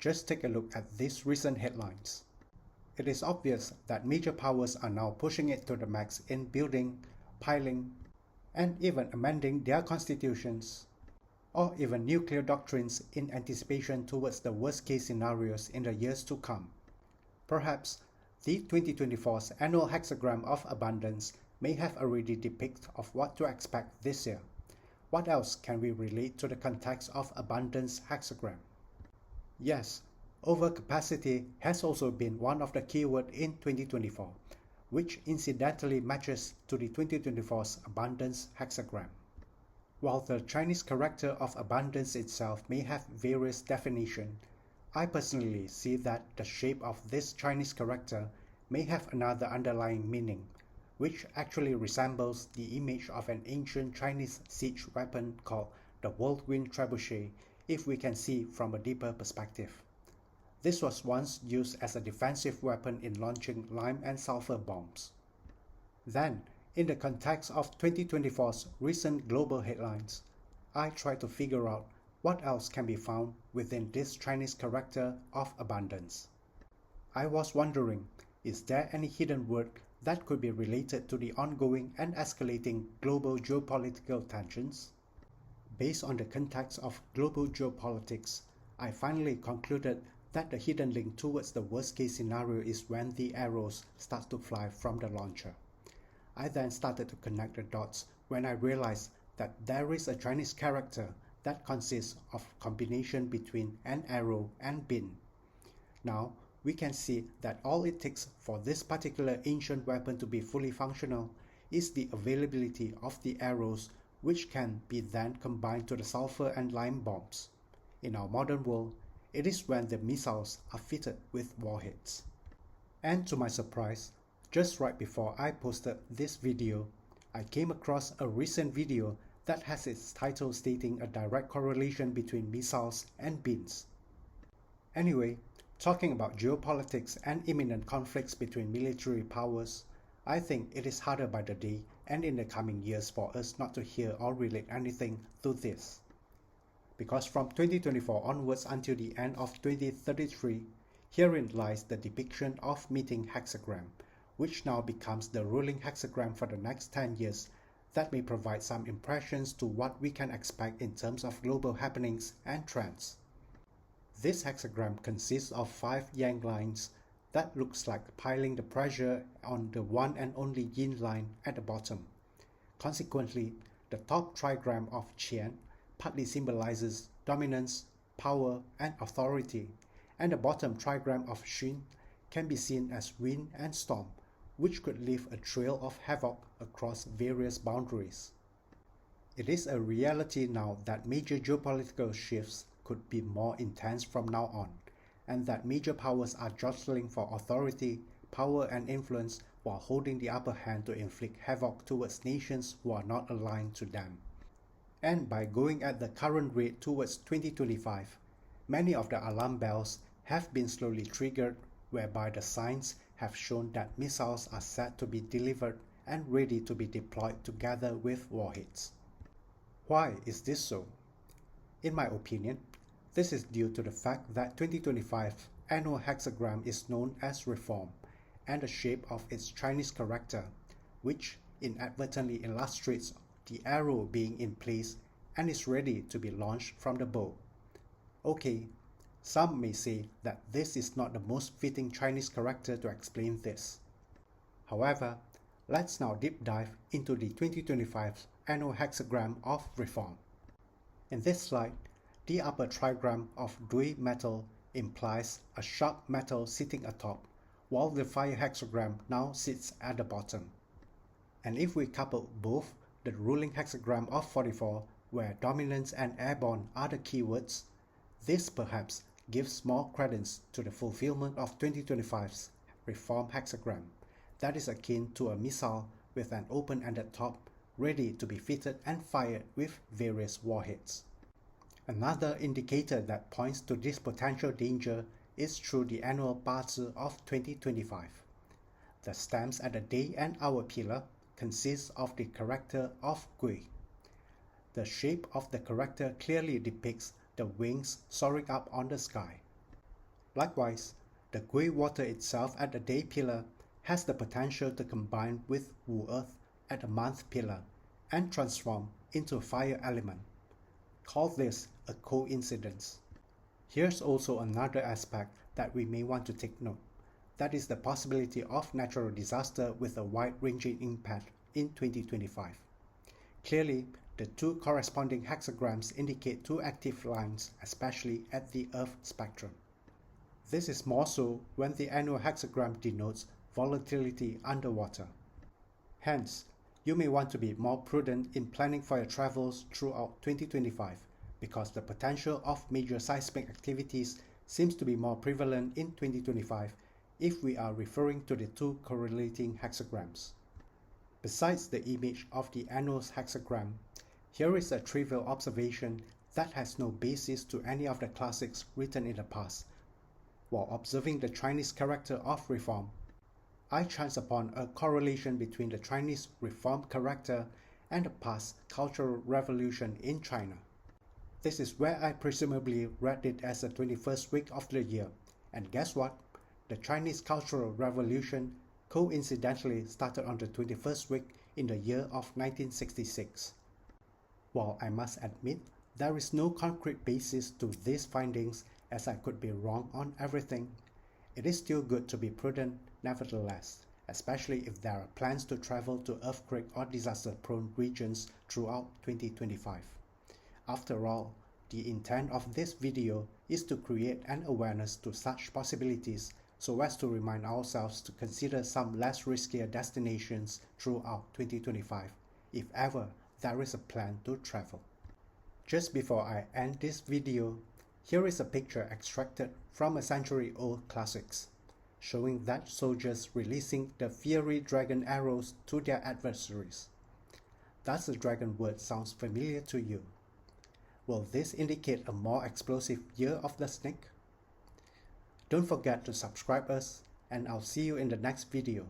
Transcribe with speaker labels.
Speaker 1: just take a look at these recent headlines. It is obvious that major powers are now pushing it to the max in building, piling, and even amending their constitutions, or even nuclear doctrines in anticipation towards the worst-case scenarios in the years to come. Perhaps the 2024's annual hexagram of abundance may have already depicted of what to expect this year. What else can we relate to the context of abundance hexagram? Yes, overcapacity has also been one of the keywords in 2024, which incidentally matches to the 2024's abundance hexagram. While the Chinese character of abundance itself may have various definitions, I personally see that the shape of this Chinese character may have another underlying meaning, which actually resembles the image of an ancient Chinese siege weapon called the whirlwind trebuchet if we can see from a deeper perspective. This was once used as a defensive weapon in launching lime and sulfur bombs. Then, in the context of 2024's recent global headlines, I try to figure out what else can be found within this Chinese character of abundance. I was wondering, is there any hidden word that could be related to the ongoing and escalating global geopolitical tensions? Based on the context of global geopolitics, I finally concluded that the hidden link towards the worst-case scenario is when the arrows start to fly from the launcher. I then started to connect the dots when I realized that there is a Chinese character that consists of a combination between an arrow and bin. Now, we can see that all it takes for this particular ancient weapon to be fully functional is the availability of the arrows, which can be then combined to the sulfur and lime bombs. In our modern world, it is when the missiles are fitted with warheads. And to my surprise, just right before I posted this video, I came across a recent video that has its title stating a direct correlation between missiles and bins. Anyway, talking about geopolitics and imminent conflicts between military powers, I think it is harder by the day and in the coming years for us not to hear or relate anything to this. Because from 2024 onwards until the end of 2033, herein lies the depiction of meeting hexagram, which now becomes the ruling hexagram for the next 10 years that may provide some impressions to what we can expect in terms of global happenings and trends. This hexagram consists of 5 yang lines that looks like piling the pressure on the one and only yin line at the bottom. Consequently, the top trigram of Qian partly symbolizes dominance, power, and authority, and the bottom trigram of Xin can be seen as wind and storm, which could leave a trail of havoc across various boundaries. It is a reality now that major geopolitical shifts could be more intense from now on, and that major powers are jostling for authority, power, and influence while holding the upper hand to inflict havoc towards nations who are not aligned to them. And by going at the current rate towards 2025, many of the alarm bells have been slowly triggered, whereby the signs have shown that missiles are set to be delivered and ready to be deployed together with warheads. Why is this so? In my opinion, this is due to the fact that 2025's annual hexagram is known as Reform, and the shape of its Chinese character, which inadvertently illustrates the arrow being in place and is ready to be launched from the bow. Okay, some may say that this is not the most fitting Chinese character to explain this. However, let's now deep dive into the 2025 annual hexagram of Reform. In this slide, the upper trigram of Dui metal implies a sharp metal sitting atop, while the fire hexagram now sits at the bottom. And if we couple both the ruling hexagram of 44, where dominance and airborne are the keywords, this perhaps gives more credence to the fulfillment of 2025's Reform hexagram, that is akin to a missile with an open-ended top, ready to be fitted and fired with various warheads. Another indicator that points to this potential danger is through the annual Bazi of 2025. The stamps at the day and hour pillar consists of the character of Gui. The shape of the character clearly depicts the wings soaring up on the sky. Likewise, the grey water itself at the day pillar has the potential to combine with Wu Earth at the month pillar and transform into a fire element. Call this a coincidence. Here's also another aspect that we may want to take note. That is the possibility of natural disaster with a wide-ranging impact in 2025. Clearly, the two corresponding hexagrams indicate two active lines, especially at the Earth spectrum. This is more so when the annual hexagram denotes volatility underwater. Hence, you may want to be more prudent in planning for your travels throughout 2025 because the potential of major seismic activities seems to be more prevalent in 2025 if we are referring to the two correlating hexagrams. Besides the image of the annual hexagram, here is a trivial observation that has no basis to any of the classics written in the past. While observing the Chinese character of reform, I chanced upon a correlation between the Chinese reform character and the past cultural revolution in China. This is where I presumably read it as the 21st week of the year, and guess what? The Chinese Cultural Revolution coincidentally started on the 21st week in the year of 1966. While I must admit there is no concrete basis to these findings as I could be wrong on everything, it is still good to be prudent nevertheless, especially if there are plans to travel to earthquake or disaster-prone regions throughout 2025. After all, the intent of this video is to create an awareness to such possibilities so as to remind ourselves to consider some less riskier destinations throughout 2025 if ever there is a plan to travel. Just before I end this video, here is a picture extracted from a century-old classics, showing that soldiers releasing the fiery dragon arrows to their adversaries. Does the dragon word sound familiar to you? Will this indicate a more explosive year of the snake? Don't forget to subscribe us, and I'll see you in the next video.